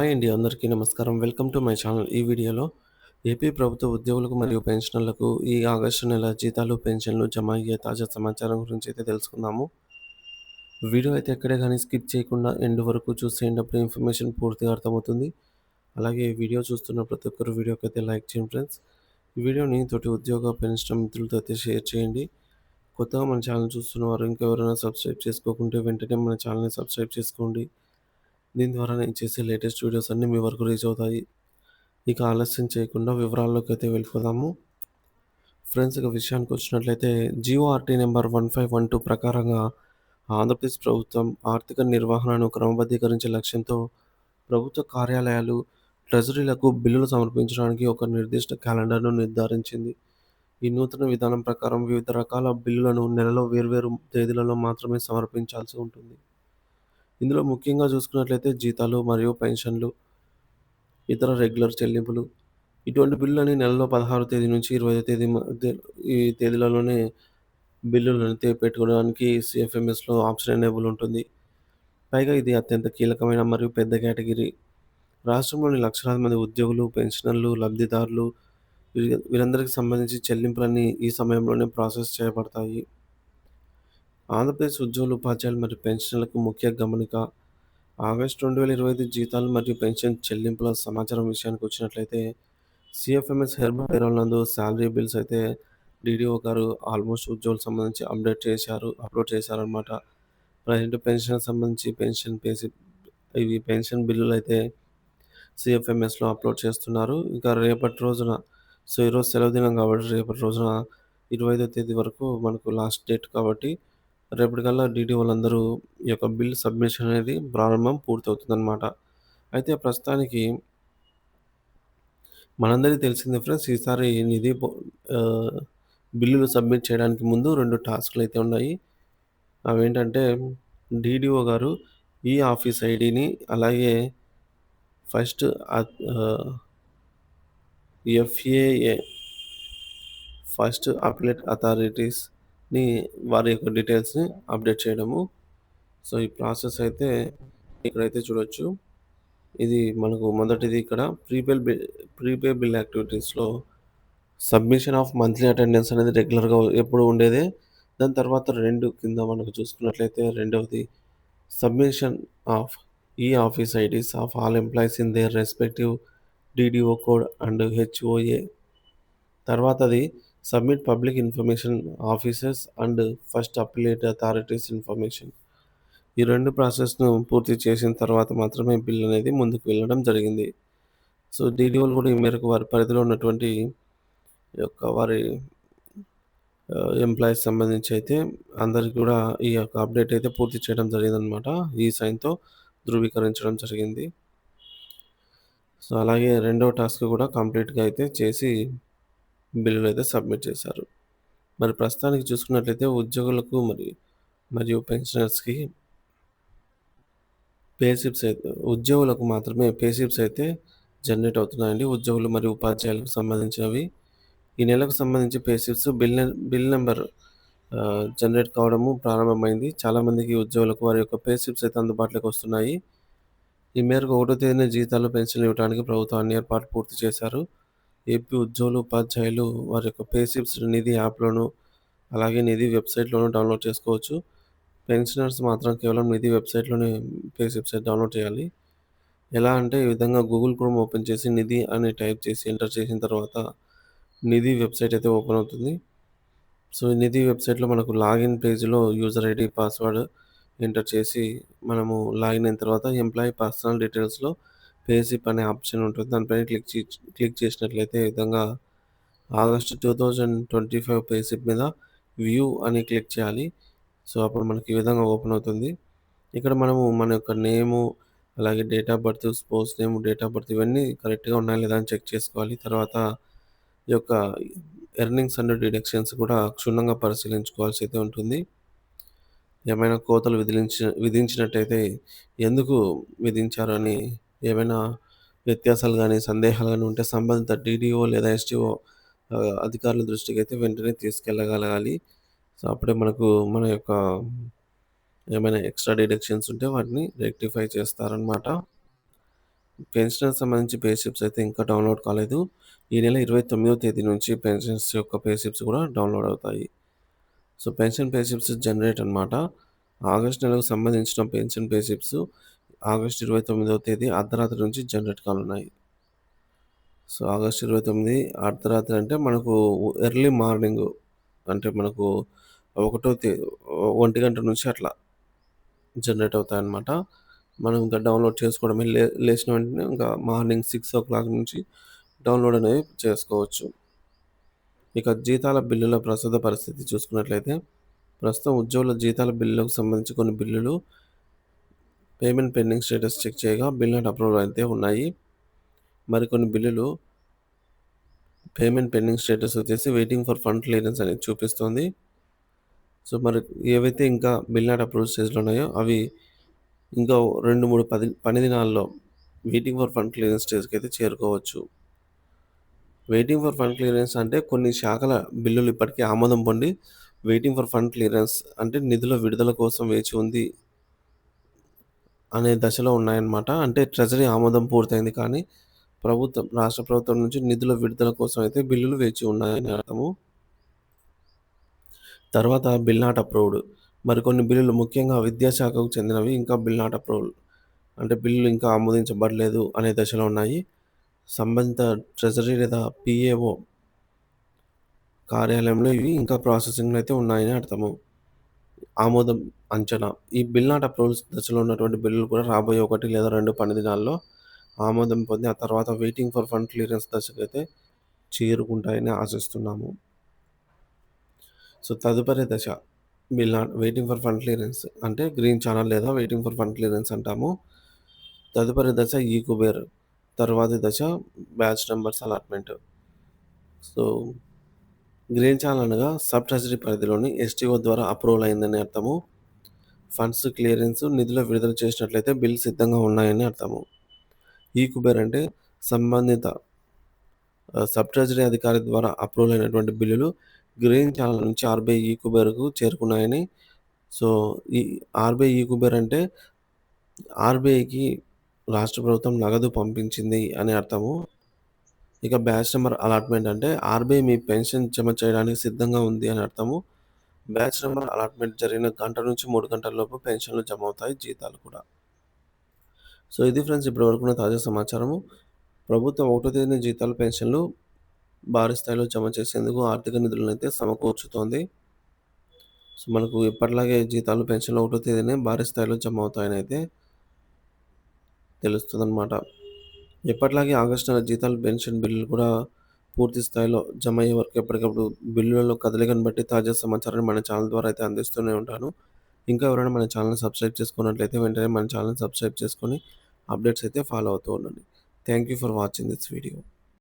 Hi అండి. అందరికీ నమస్కారం. Welcome to my channel. ఈ వీడియోలో ఏపీ ప్రభుత్వ ఉద్యోగులకు మరియు పెన్షనర్లకు ఈ ఆగస్టు నెల జీతాలు, పెన్షన్లు జమ అయ్యే తాజా సమాచారం గురించి అయితే తెలుసుకుందాము. వీడియో అయితే ఎక్కడే గానీ స్కిప్ చేయకుండా ఎండ్ వరకు చూసేయండి. అప్పుడు ఇన్ఫర్మేషన్ పూర్తిగా అర్థమవుతుంది. అలాగే ఈ వీడియో చూస్తున్న ప్రతి ఒక్కరు వీడియోకైతే లైక్ చేయండి ఫ్రెండ్స్. ఈ వీడియోని తోటి ఉద్యోగ, పెన్షన్ మిత్రులతో అయితే షేర్ చేయండి. కొత్తగా మన ఛానల్ చూస్తున్నవారు ఇంకెవరైనా సబ్స్క్రైబ్ చేసుకోకుంటే వెంటనే మన ఛానల్‌ని సబ్స్క్రైబ్ చేసుకోండి. దీని ద్వారా నేను చేసే లేటెస్ట్ వీడియోస్ అన్నీ మీ వరకు రీచ్ అవుతాయి. ఇక ఆలస్యం చేయకుండా వివరాల్లోకైతే వెళ్ళిపోదాము. ఫ్రెండ్స్ ఇక విషయానికొచ్చినట్లయితే జీఓఆర్‌టీ నంబర్ 1512 ప్రకారంగా ఆంధ్రప్రదేశ్ ప్రభుత్వం ఆర్థిక నిర్వహణను క్రమబద్ధీకరించే లక్ష్యంతో ప్రభుత్వ కార్యాలయాలు, ట్రెజరీలకు బిల్లులు సమర్పించడానికి ఒక నిర్దిష్ట క్యాలెండర్‌ను నిర్ధారించింది. ఈ నూతన విధానం ప్రకారం వివిధ రకాల బిల్లులను నెలలో వేర్వేరు తేదీలలో మాత్రమే సమర్పించాల్సి ఉంటుంది. ఇందులో ముఖ్యంగా చూసుకున్నట్లయితే జీతాలు మరియు పెన్షన్లు, ఇతర రెగ్యులర్ చెల్లింపులు. ఇటువంటి బిల్లులని నెలలో 16 తేదీ నుంచి 25 తేదీ మధ్య ఈ తేదీలలోనే బిల్లులనైతే పెట్టుకోవడానికి సీఎఫ్ఎంఎస్‌లో ఆప్షన్ ఎనేబుల్ ఉంటుంది. పైగా ఇది అత్యంత కీలకమైన మరియు పెద్ద కేటగిరీ. రాష్ట్రంలోని లక్షలాది మంది ఉద్యోగులు, పెన్షనర్లు, లబ్ధిదారులు వీరందరికీ సంబంధించి చెల్లింపులన్నీ ఈ సమయంలోనే ప్రాసెస్ చేయబడతాయి. ఆంధ్రప్రదేశ్ ఉద్యోగులు, ఉపాధ్యాయులు మరియు పెన్షనర్లకు ముఖ్య గమనిక. ఆగస్టు 2025 జీతాలు మరియు పెన్షన్ చెల్లింపుల సమాచారం విషయానికొచ్చినట్లయితే సీఎఫ్ఎంఎస్ హెర్బల్ పేరోల్ నందు సాలరీ బిల్స్ అయితే డీడీఓ గారు ఆల్మోస్ట్ ఉద్యోగులకు సంబంధించి అప్లోడ్ చేశారనమాట. ప్రజెంట్ పెన్షన్‌కి సంబంధించి ఇవి పెన్షన్ బిల్లులైతే సీఎఫ్ఎంఎస్‌లో అప్లోడ్ చేస్తున్నారు. ఇంకా రేపటి రోజున ఈరోజు సెలవు దినం కాబట్టి రేపటి రోజున 25వ తేదీ వరకు మనకు లాస్ట్ డేట్ కాబట్టి రేపటికల్లా డీడీఓలందరూ ఈ యొక్క బిల్ సబ్మిషన్ అనేది ప్రారంభం పూర్తవుతుందనమాట. అయితే ప్రస్తుతానికి మనందరికీ తెలిసిందే ఫ్రెండ్స్. ఈసారి ఆహ్, బిల్లులు సబ్మిట్ చేయడానికి ముందు 2 టాస్క్‌లయితే ఉన్నాయి. అవేంటంటే డీడీఓ గారు ఈ ఆఫీస్ ఐడీని అలాగే ఫస్ట్ ఎఫ్ఏఏ ఫస్ట్ అప్లైట్ అథారిటీస్‌ని వారి యొక్క డీటెయిల్స్‌ని అప్డేట్ చేయడము. సో, ఈ ప్రాసెస్ అయితే ఇక్కడైతే చూడొచ్చు. ఇది మనకు మొదటిది ఇక్కడ ప్రీపే బిల్ యాక్టివిటీస్‌లో సబ్మిషన్ ఆఫ్ మంత్లీ అటెండెన్స్ అనేది రెగ్యులర్‌గా ఎప్పుడు ఉండేదే. దాని తర్వాత 2 కింద మనకు చూసుకున్నట్లయితే రెండవది submission of office IDs of all employees in their respective DDO code and HOA. తర్వాతది submit public information officers and first appellate authorities information. ఈ 2 ప్రాసెస్‌ను పూర్తి చేసిన తర్వాత మాత్రమే బిల్ అనేది ముందుకు వెళ్ళడం జరిగింది. సో, డీడీఓలు కూడా ఈ మేరకు వారి పరిధిలో ఉన్నటువంటి వారి ఎంప్లాయీస్ సంబంధించి అయితే అందరికి కూడా ఈ యొక్క అప్డేట్ అయితే పూర్తి చేయడం జరిగిందనమాట. ఈ సైన్‌తో ధృవీకరించడం జరిగింది. సో, అలాగే రెండో టాస్క్ కూడా కంప్లీట్‌గా అయితే చేసి బిల్లులైతే సబ్మిట్ చేశారు. మరి ప్రస్తుతానికి చూసుకున్నట్లయితే ఉద్యోగులకు మరియు పెన్షనర్స్‌కి ఉద్యోగులకు మాత్రమే పే స్లిప్స్ అయితే జనరేట్ అవుతున్నాయండి. ఉద్యోగులు మరియు ఉపాధ్యాయులకు సంబంధించినవి. ఈ నెలకు సంబంధించి pay slips bill number generate కావడము ప్రారంభమైంది. చాలామందికి ఉద్యోగులకు వారి యొక్క పే స్లిప్స్ అయితే అందుబాటులోకి వస్తున్నాయి. ఈ మేరకు 1 తేదీన జీతాలు, పెన్షన్లు ఇవ్వడానికి ప్రభుత్వం అన్ని ఏర్పాట్లు పూర్తి చేశారు. ఏపీ ఉద్యోగులు, ఉపాధ్యాయులు వారి యొక్క పే స్లిప్స్ నిధి యాప్‌లోను, అలాగే నిధి వెబ్‌సైట్‌లోను డౌన్‌లోడ్ చేసుకోవచ్చు. పెన్షనర్స్ మాత్రం కేవలం నిధి వెబ్‌సైట్‌లోనే పే స్లిప్స్ డౌన్‌లోడ్ చేయాలి. ఎలా అంటే ఈ విధంగా గూగుల్ క్రోమ్ ఓపెన్ చేసి నిధి అని టైప్ చేసి ఎంటర్ చేసిన తర్వాత నిధి వెబ్‌సైట్ అయితే ఓపెన్ అవుతుంది. సో, ఈ నిధి వెబ్‌సైట్‌లో మనకు లాగిన్ పేజ్‌లో యూజర్ ఐడీ, పాస్వర్డ్ ఎంటర్ చేసి మనము లాగిన్ అయిన తర్వాత ఎంప్లాయీ పర్సనల్ డీటెయిల్స్‌లో పే స్లిప్ అనే ఆప్షన్ ఉంటుంది. దానిపైన క్లిక్ చేసినట్లయితే ఈ విధంగా ఆగస్ట్ 2025 పే స్లిప్ మీద వ్యూ అని క్లిక్ చేయాలి. సో, అప్పుడు మనకి ఈ విధంగా ఓపెన్ అవుతుంది. ఇక్కడ మనము మన యొక్క నేము, అలాగే date of birth, spouse name, date of birth ఇవన్నీ కరెక్ట్‌గా ఉన్నాయా లేదా అని చెక్ చేసుకోవాలి. తర్వాత ఈ యొక్క ఎర్నింగ్స్ అండ్ డిడక్షన్స్ కూడా క్షుణ్ణంగా పరిశీలించుకోవాల్సి అయితే ఉంటుంది. ఏమైనా కోతలు విధించినట్టయితే ఎందుకు విధించారని ఏమైనా వ్యత్యాసాలు గానీ, సందేహాలు గానీ ఉంటే సంబంధిత డీడీఓ లేదా ఎస్‌డీఓ అధికారుల దృష్టికైతే వెంటనే తీసుకెళ్ళగలగాలి. సో, అప్పుడే మనకు మన యొక్క ఏమైనా ఎక్స్‌ట్రా డిడక్షన్స్ ఉంటే వాటిని రెక్టిఫై చేస్తారనమాట. పెన్షనర్స్ సంబంధించి పే స్లిప్స్ అయితే ఇంకా డౌన్‌లోడ్ కాలేదు. ఈ నెల 29వ తేదీ నుంచి పెన్షన్స్ యొక్క పే స్లిప్స్ కూడా డౌన్‌లోడ్ అవుతాయి. So, pension pay slips generate అనమాట. ఆగస్ట్ నెలకు సంబంధించిన పెన్షన్ పే స్లిప్స్ ఆగస్ట్ 29వ తేదీ అర్ధరాత్రి నుంచి జనరేట్ కానున్నాయి. సో, ఆగస్ట్ 29 అర్ధరాత్రి అంటే మనకు ఎర్లీ మార్నింగ్ అంటే మనకు ఒకటో తే 1 గంట నుంచి అట్లా జనరేట్ అవుతాయన్నమాట. మనం ఇంకా డౌన్‌లోడ్ చేసుకోవడమే. లేచిన వెంటనే ఇంకా మార్నింగ్ 6:00 నుంచి డౌన్‌లోడ్ అనేవి చేసుకోవచ్చు. ఇక జీతాల బిల్లుల ప్రస్తుత పరిస్థితి చూసుకున్నట్లయితే, ప్రస్తుతం ఉద్యోగుల జీతాల బిల్లులకు సంబంధించి కొన్ని బిల్లులు పేమెంట్ పెండింగ్ స్టేటస్ చెక్ చేయగా బిల్ నాట్ అప్రూవల్ అయితే ఉన్నాయి. మరికొన్ని బిల్లులు పేమెంట్ పెండింగ్ స్టేటస్ వచ్చేసి వెయిటింగ్ ఫర్ ఫండ్ క్లియరెన్స్ అనేది చూపిస్తోంది. సో, మరి ఏవైతే ఇంకా బిల్ నాట్ అప్రూవల్ స్టేజ్‌లో ఉన్నాయో అవి ఇంకా 2, 3 పని దినాల్లో వెయిటింగ్ ఫర్ ఫండ్ క్లియరెన్స్ స్టేజ్‌కైతే చేరుకోవచ్చు. వెయిటింగ్ ఫర్ ఫండ్ క్లియరెన్స్ అంటే కొన్ని శాఖల బిల్లులు ఇప్పటికే ఆమోదం పొంది వెయిటింగ్ ఫర్ ఫండ్ క్లియరెన్స్ అంటే నిధుల విడుదల కోసం వేచి ఉంది అనే దశలో ఉన్నాయన్నమాట. అంటే ట్రెజరీ ఆమోదం పూర్తయింది కానీ రాష్ట్ర ప్రభుత్వం నుంచి నిధుల విడుదల కోసం అయితే బిల్లులు వేచి ఉన్నాయని అర్థము. తర్వాత బిల్ నాట్ అప్రూవ్డ్. మరికొన్ని బిల్లులు ముఖ్యంగా విద్యాశాఖకు చెందినవి ఇంకా బిల్ నాట్ అప్రూవల్. అంటే బిల్లులు ఇంకా ఆమోదించబడలేదు అనే దశలో ఉన్నాయి. సంబంధిత ట్రెజరీ లేదా పీఏఓ కార్యాలయంలో ఇవి ఇంకా ప్రాసెసింగ్‌లో అయితే ఉన్నాయని అర్థము. ఆమోదం అంచనా. ఈ బిల్ నాట్ అప్రూవల్స్ దశలో ఉన్నటువంటి బిల్లులు కూడా రాబోయే 1 లేదా 2 పని దినాల్లో ఆమోదం పొంది ఆ తర్వాత వెయిటింగ్ ఫర్ ఫండ్ క్లియరెన్స్ దశకైతే చేరుకుంటాయని ఆశిస్తున్నాము. సో, తదుపరి దశ వెయిటింగ్ ఫర్ ఫండ్ క్లియరెన్స్ అంటే గ్రీన్ ఛానల్ లేదా వెయిటింగ్ ఫర్ ఫండ్ క్లియరెన్స్ అంటాము. తదుపరి దశ ఈకుబేర్. తరువాతి దశ batch numbers allotment. So, green channel అనగా సబ్ ట్రెజరీ పరిధిలోని ఎస్టీఓ ద్వారా అప్రూవల్ అయిందని అర్థము. ఫండ్స్ క్లియరెన్స్ నిధులు విడుదల చేసినట్లయితే బిల్ సిద్ధంగా ఉన్నాయని అర్థము. ఈకుబేర్ అంటే సంబంధిత సబ్ ట్రెజరీ అధికారి ద్వారా అప్రూవల్ అయినటువంటి బిల్లులు గ్రీన్ ఛానల్ నుంచి ఆర్‌బీఐ ఈకుబేర్‌కు చేరుకున్నాయని. సో, ఈ ఆర్‌బీఐ ఈకుబేర్ అంటే ఆర్‌బీఐకి రాష్ట్ర ప్రభుత్వం నగదు పంపించింది అని అర్థము. ఇక బ్యాచ్ నంబర్ అలాట్‌మెంట్ అంటే ఆర్‌బీఐ మీ పెన్షన్ జమ చేయడానికి సిద్ధంగా ఉంది అని అర్థము. బ్యాచ్ నంబర్ అలాట్‌మెంట్ జరిగిన గంట నుంచి 3 గంటల లోపు పెన్షన్‌లు జమ అవుతాయి. జీతాలు కూడా. సో, ఇది ఫ్రెండ్స్ ఇప్పటివరకు ఉన్న తాజా సమాచారము. ప్రభుత్వం ఒకటో తేదీన జీతాలు, పెన్షన్‌లు భారీ స్థాయిలో జమ చేసేందుకు ఆర్థిక నిధులనైతే సమకూర్చుతోంది. సో, మనకు ఎప్పటిలాగే జీతాలు, పెన్షన్‌లు ఒకటో తేదీనే భారీ స్థాయిలో జమ అవుతాయనైతే తెలుస్తుందనమాట. ఎప్పటిలాగే ఆగస్టు నెల జీతాలు, పెన్షన్ బిల్లులు కూడా పూర్తి స్థాయిలో జమ అయ్యే వరకు ఎప్పటికప్పుడు బిల్లులలో కదలికను బట్టి తాజా సమాచారాన్ని మన ఛానల్ ద్వారా అయితే అందిస్తూనే ఉంటాను. ఇంకా ఎవరైనా మన ఛానల్‌ని సబ్స్క్రైబ్ చేసుకున్నట్లయితే వెంటనే మన ఛానల్‌ని సబ్స్క్రైబ్ చేసుకొని అప్డేట్స్ అయితే ఫాలో అవుతూ ఉండండి. Thank you for watching this video.